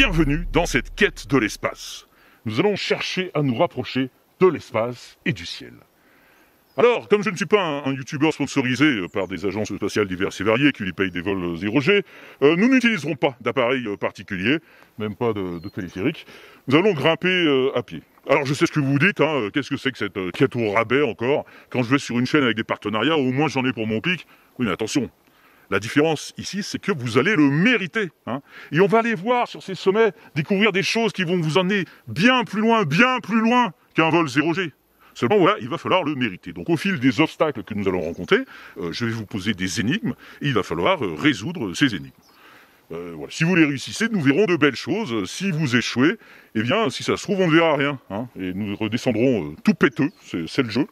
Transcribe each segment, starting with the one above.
Bienvenue dans cette quête de l'espace. Nous allons chercher à nous rapprocher de l'espace et du ciel. Alors, comme je ne suis pas un youtubeur sponsorisé par des agences spatiales diverses et variées qui lui payent des vols 0G, nous n'utiliserons pas d'appareil particulier, même pas de téléphérique. Nous allons grimper à pied. Alors je sais ce que vous vous dites, qu'est-ce que c'est que cette quête au rabais encore? Quand je vais sur une chaîne avec des partenariats, au moins j'en ai pour mon pic. Oui mais attention, la différence ici c'est que vous allez le mériter. Et on va aller voir sur ces sommets, découvrir des choses qui vont vous emmener bien plus loin qu'un vol 0G. Seulement voilà, il va falloir le mériter. Donc au fil des obstacles que nous allons rencontrer, je vais vous poser des énigmes et il va falloir résoudre ces énigmes. Voilà. Si vous les réussissez, nous verrons de belles choses. Si vous échouez, eh bien, si ça se trouve, on ne verra rien. Et nous redescendrons tout péteux, c'est le jeu.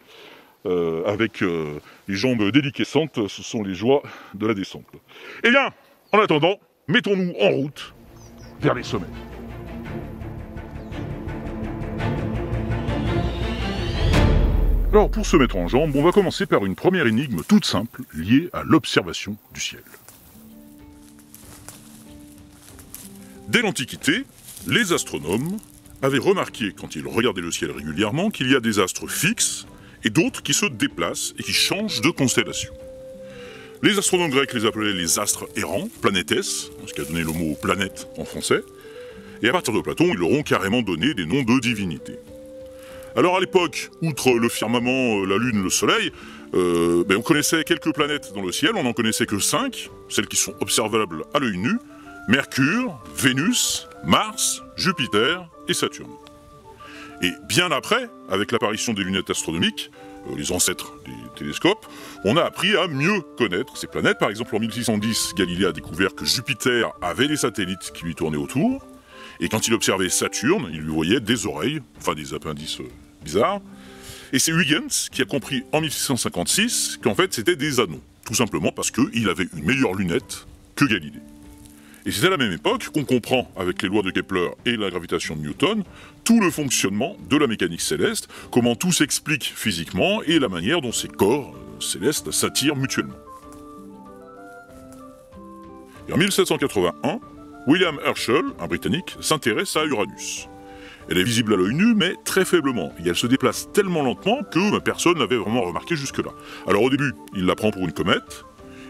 Avec les jambes déliquescentes, ce sont les joies de la descente. Eh bien, en attendant, mettons-nous en route vers les sommets. Alors, pour se mettre en jambe, on va commencer par une première énigme toute simple, liée à l'observation du ciel. Dès l'Antiquité, les astronomes avaient remarqué, quand ils regardaient le ciel régulièrement, qu'il y a des astres fixes et d'autres qui se déplacent et qui changent de constellation. Les astronomes grecs les appelaient les astres errants, planetes, ce qui a donné le mot planète en français, et à partir de Platon, ils leur ont carrément donné des noms de divinités. Alors à l'époque, outre le firmament, la lune, le soleil, on connaissait quelques planètes dans le ciel, on n'en connaissait que 5, celles qui sont observables à l'œil nu: Mercure, Vénus, Mars, Jupiter et Saturne. Et bien après, avec l'apparition des lunettes astronomiques, les ancêtres des télescopes, on a appris à mieux connaître ces planètes. Par exemple, en 1610, Galilée a découvert que Jupiter avait des satellites qui lui tournaient autour, et quand il observait Saturne, il lui voyait des oreilles, enfin des appendices bizarres. Et c'est Huygens qui a compris en 1656 qu'en fait c'était des anneaux, tout simplement parce qu'il avait une meilleure lunette que Galilée. Et c'est à la même époque qu'on comprend, avec les lois de Kepler et la gravitation de Newton, tout le fonctionnement de la mécanique céleste, comment tout s'explique physiquement et la manière dont ces corps célestes s'attirent mutuellement. Et en 1781, William Herschel, un Britannique, s'intéresse à Uranus. Elle est visible à l'œil nu, mais très faiblement, et elle se déplace tellement lentement que personne n'avait vraiment remarqué jusque-là. Alors au début, il la prend pour une comète,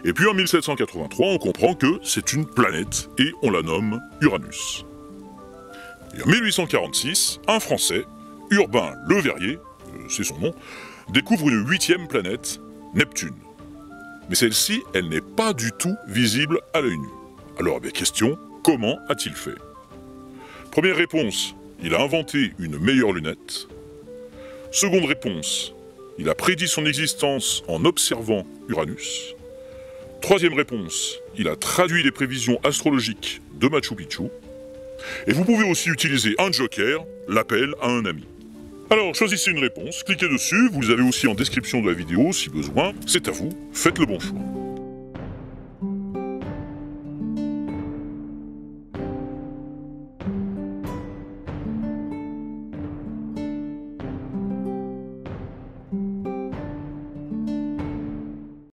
et puis en 1783, on comprend que c'est une planète, et on la nomme Uranus. Et en 1846, un Français, Urbain Le Verrier, c'est son nom, découvre une 8e planète, Neptune. Mais celle-ci, elle n'est pas du tout visible à l'œil nu. Alors, question, comment a-t-il fait? Première réponse, il a inventé une meilleure lunette. Seconde réponse, il a prédit son existence en observant Uranus. Troisième réponse, il a traduit les prévisions astrologiques de Machu Picchu. Et vous pouvez aussi utiliser un joker, l'appel à un ami. Alors, choisissez une réponse, cliquez dessus, vous avez aussi en description de la vidéo si besoin. C'est à vous, faites le bon choix.